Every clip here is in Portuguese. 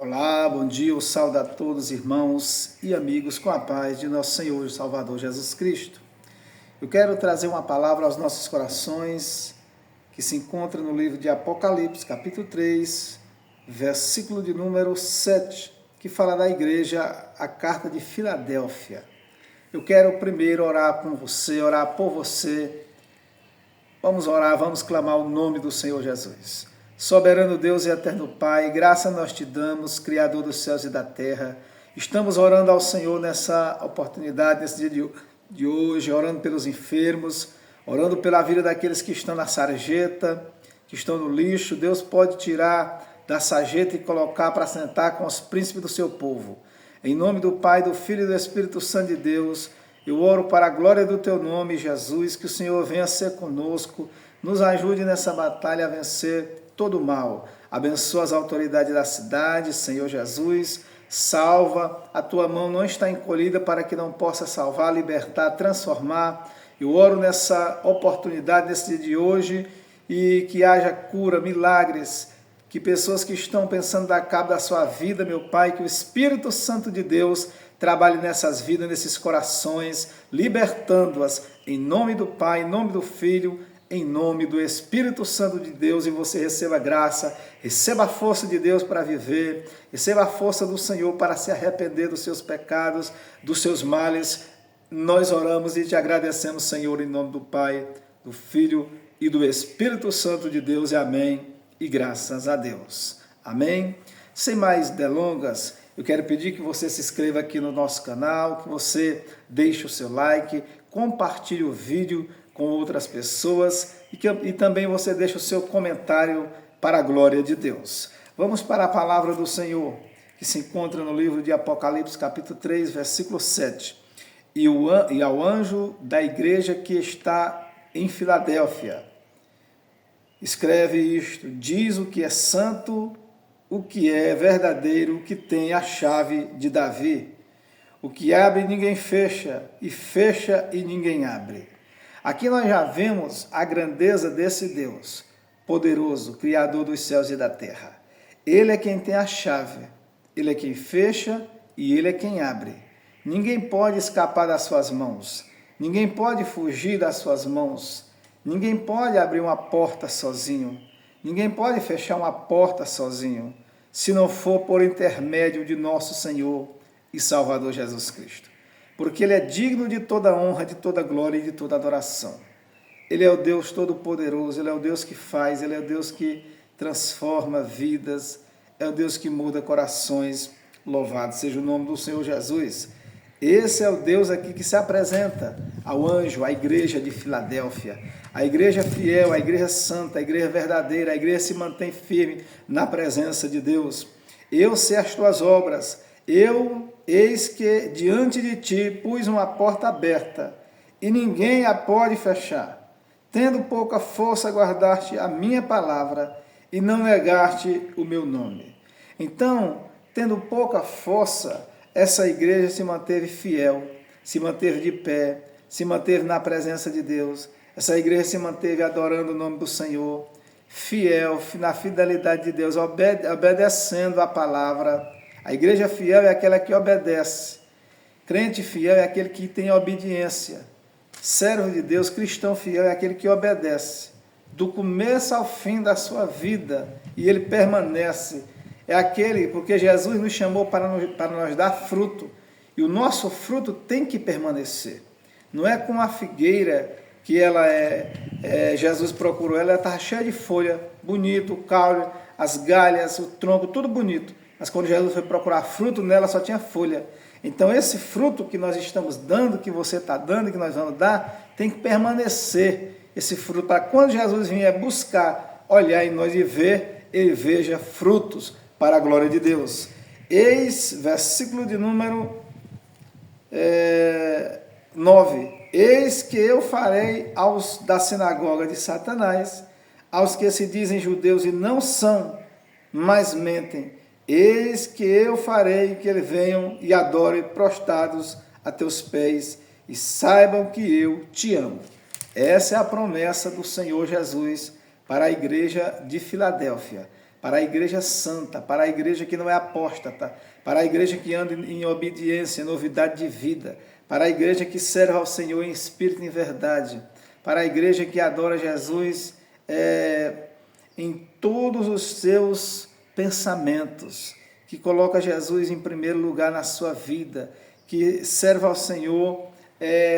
Olá, bom dia, eu saúdo a todos, irmãos e amigos, com a paz de nosso Senhor e Salvador Jesus Cristo. Eu quero trazer uma palavra aos nossos corações, que se encontra no livro de Apocalipse, capítulo 3, versículo de número 7, que fala da igreja, a carta de Filadélfia. Eu quero primeiro orar com você, orar por você. Vamos orar, vamos clamar o nome do Senhor Jesus. Soberano Deus e eterno Pai, graça nós te damos, Criador dos céus e da terra. Estamos orando ao Senhor nessa oportunidade, nesse dia de hoje, orando pelos enfermos, orando pela vida daqueles que estão na sarjeta, que estão no lixo. Deus pode tirar da sarjeta e colocar para sentar com os príncipes do seu povo. Em nome do Pai, do Filho e do Espírito Santo de Deus, eu oro para a glória do teu nome, Jesus, que o Senhor venha ser conosco, nos ajude nessa batalha a vencer todo o mal. Abençoa as autoridades da cidade, Senhor Jesus, salva, a tua mão não está encolhida para que não possa salvar, libertar, transformar. Eu oro nessa oportunidade, nesse dia de hoje, e que haja cura, milagres, que pessoas que estão pensando dar cabo da sua vida, meu Pai, que o Espírito Santo de Deus trabalhe nessas vidas, nesses corações, libertando-as, em nome do Pai, em nome do Filho, em nome do Espírito Santo de Deus, e você receba graça, receba a força de Deus para viver, receba a força do Senhor para se arrepender dos seus pecados, dos seus males. Nós oramos e te agradecemos, Senhor, em nome do Pai, do Filho e do Espírito Santo de Deus, e amém, e graças a Deus. Amém? Sem mais delongas, eu quero pedir que você se inscreva aqui no nosso canal, que você deixe o seu like, compartilhe o vídeo com outras pessoas e também você deixa o seu comentário para a glória de Deus. Vamos para a palavra do Senhor, que se encontra no livro de Apocalipse, capítulo 3, versículo 7. E ao anjo da igreja que está em Filadélfia, escreve isto: diz o que é santo, o que é verdadeiro, o que tem a chave de Davi. O que abre ninguém fecha, e fecha e ninguém abre. Aqui nós já vemos a grandeza desse Deus, poderoso, Criador dos céus e da terra. Ele é quem tem a chave, Ele é quem fecha e Ele é quem abre. Ninguém pode escapar das suas mãos, ninguém pode fugir das suas mãos, ninguém pode abrir uma porta sozinho, ninguém pode fechar uma porta sozinho, se não for por intermédio de nosso Senhor e Salvador Jesus Cristo. Porque Ele é digno de toda honra, de toda glória e de toda adoração. Ele é o Deus Todo-Poderoso, Ele é o Deus que faz, Ele é o Deus que transforma vidas, é o Deus que muda corações. Louvado seja o nome do Senhor Jesus. Esse é o Deus aqui que se apresenta ao anjo, à igreja de Filadélfia. A igreja fiel, a igreja santa, a igreja verdadeira, a igreja se mantém firme na presença de Deus. Eu sei as tuas obras, eis que diante de ti pus uma porta aberta, e ninguém a pode fechar. Tendo pouca força, guardaste a minha palavra, e não negaste o meu nome. Então, tendo pouca força, essa igreja se manteve fiel, se manteve de pé, se manteve na presença de Deus. Essa igreja se manteve adorando o nome do Senhor, fiel, na fidelidade de Deus, obedecendo a palavra. A igreja fiel é aquela que obedece. Crente fiel é aquele que tem obediência. Servo de Deus, cristão fiel é aquele que obedece. Do começo ao fim da sua vida. E ele permanece. É aquele, porque Jesus nos chamou para nós dar fruto. E o nosso fruto tem que permanecer. Não é com a figueira que Jesus procurou. Ela estava cheia de folha, bonito, o caule, as galhas, o tronco, tudo bonito. Mas quando Jesus foi procurar fruto nela, só tinha folha. Então esse fruto que nós estamos dando, que você está dando, que nós vamos dar, tem que permanecer esse fruto, para quando Jesus vier buscar, olhar em nós e ver, ele veja frutos para a glória de Deus. Eis, versículo de número 9. Eis que eu farei aos da sinagoga de Satanás, aos que se dizem judeus e não são, mas mentem, eis que eu farei que eles venham e adorem prostrados a teus pés e saibam que eu te amo. Essa é a promessa do Senhor Jesus para a igreja de Filadélfia. para a igreja santa, para a igreja que não é apóstata, para a igreja que anda em obediência, em novidade de vida, para a igreja que serve ao Senhor em espírito e em verdade, para a igreja que adora Jesus em todos os seus pensamentos, que coloca Jesus em primeiro lugar na sua vida, que serve ao Senhor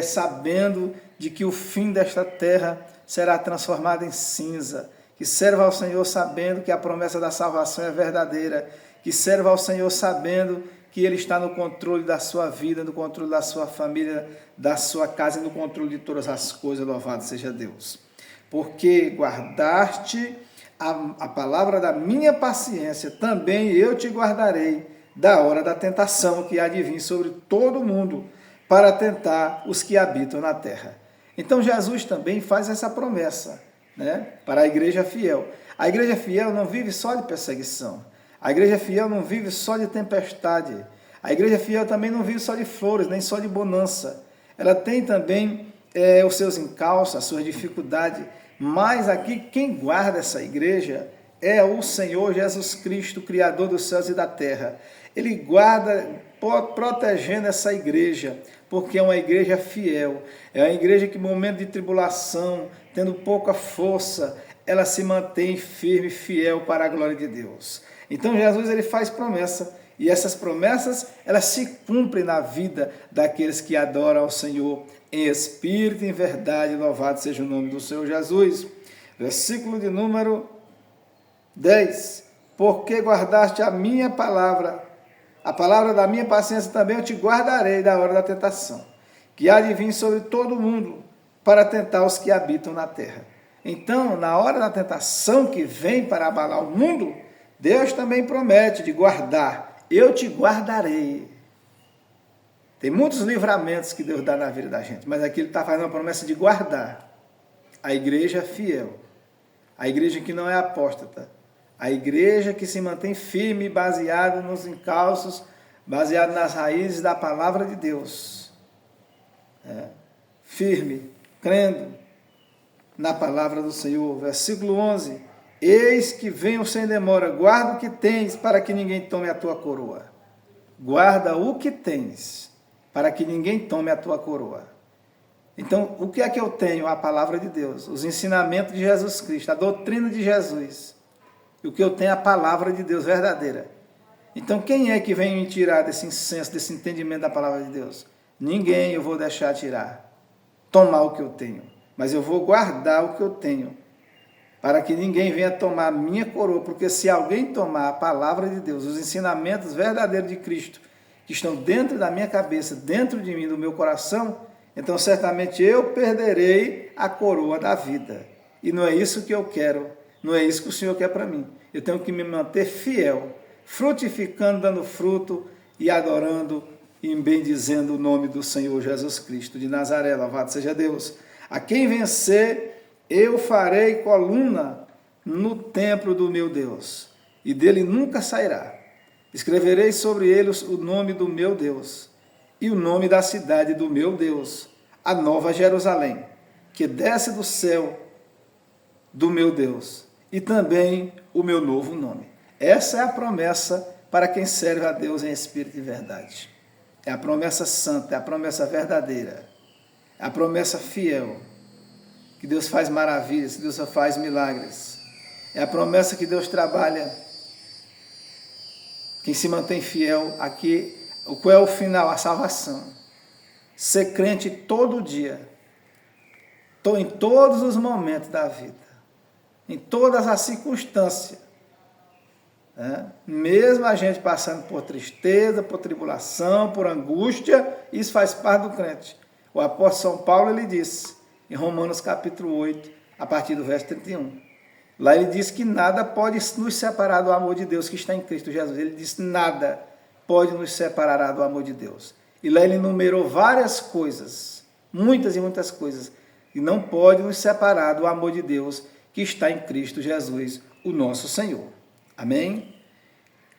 sabendo de que o fim desta terra será transformado em cinza, que serve ao Senhor sabendo que a promessa da salvação é verdadeira, que serve ao Senhor sabendo que Ele está no controle da sua vida, no controle da sua família, da sua casa e no controle de todas as coisas, louvado seja Deus. Porque guardaste a palavra da minha paciência, também eu te guardarei da hora da tentação que há de vir sobre todo mundo, para tentar os que habitam na terra. Então Jesus também faz essa promessa, para a igreja fiel. A igreja fiel não vive só de perseguição. A igreja fiel não vive só de tempestade. A igreja fiel também não vive só de flores, nem só de bonança. Ela tem também os seus encalços, as suas dificuldades. Mas aqui quem guarda essa igreja é o Senhor Jesus Cristo, Criador dos céus e da terra. Ele guarda, protegendo essa igreja, porque é uma igreja fiel. É uma igreja que, no momento de tribulação, tendo pouca força, ela se mantém firme e fiel para a glória de Deus. Então Jesus ele faz promessa, e essas promessas elas se cumprem na vida daqueles que adoram ao Senhor em espírito e em verdade. Louvado seja o nome do Senhor Jesus. Versículo de número 10. Porque guardaste a minha palavra, a palavra da minha paciência também eu te guardarei da hora da tentação, que há de vir sobre todo o mundo, para tentar os que habitam na terra. Então, na hora da tentação que vem para abalar o mundo, Deus também promete de guardar. Eu te guardarei. Tem muitos livramentos que Deus dá na vida da gente, mas aqui Ele está fazendo a promessa de guardar a igreja fiel, a igreja que não é apóstata, a igreja que se mantém firme, baseado nos encalços, baseado nas raízes da palavra de Deus. Firme, crendo na palavra do Senhor. Versículo 11. Eis que venho sem demora, guarda o que tens, para que ninguém tome a tua coroa. Guarda o que tens, para que ninguém tome a tua coroa. Então, o que é que eu tenho? A palavra de Deus, os ensinamentos de Jesus Cristo, a doutrina de Jesus. E o que eu tenho é a palavra de Deus verdadeira. Então, quem é que vem me tirar desse incenso, desse entendimento da palavra de Deus? Ninguém eu vou deixar tirar, tomar o que eu tenho. Mas eu vou guardar o que eu tenho, para que ninguém venha tomar a minha coroa, porque se alguém tomar a palavra de Deus, os ensinamentos verdadeiros de Cristo, que estão dentro da minha cabeça, dentro de mim, do meu coração, então certamente eu perderei a coroa da vida. E não é isso que eu quero, não é isso que o Senhor quer para mim. Eu tenho que me manter fiel, frutificando, dando fruto e adorando e bendizendo o nome do Senhor Jesus Cristo de Nazaré. Louvado seja Deus. A quem vencer, eu farei coluna no templo do meu Deus, e dele nunca sairá. Escreverei sobre ele o nome do meu Deus, e o nome da cidade do meu Deus, a nova Jerusalém, que desce do céu do meu Deus, e também o meu novo nome. Essa é a promessa para quem serve a Deus em espírito e verdade. É a promessa santa, é a promessa verdadeira, é a promessa fiel, que Deus faz maravilhas, que Deus faz milagres. É a promessa que Deus trabalha. Quem se mantém fiel aqui, qual é o final? A salvação. Ser crente todo dia, em todos os momentos da vida, em todas as circunstâncias. Mesmo a gente passando por tristeza, por tribulação, por angústia, isso faz parte do crente. O apóstolo São Paulo, ele disse, em Romanos capítulo 8, a partir do verso 31. Lá ele diz que nada pode nos separar do amor de Deus que está em Cristo Jesus. Ele diz nada pode nos separar do amor de Deus. E lá ele enumerou várias coisas, muitas e muitas coisas, que não pode nos separar do amor de Deus que está em Cristo Jesus, o nosso Senhor. Amém?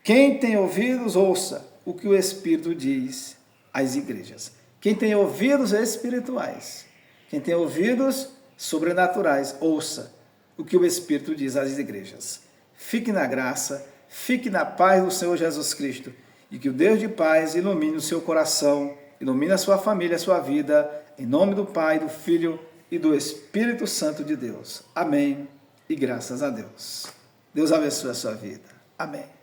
Quem tem ouvidos, ouça o que o Espírito diz às igrejas. Quem tem ouvidos espirituais, quem tem ouvidos sobrenaturais, ouça o que o Espírito diz às igrejas. fique na graça, fique na paz do Senhor Jesus Cristo. E que o Deus de paz ilumine o seu coração, ilumine a sua família, a sua vida, em nome do Pai, do Filho e do Espírito Santo de Deus. Amém e graças a Deus. Deus abençoe a sua vida. Amém.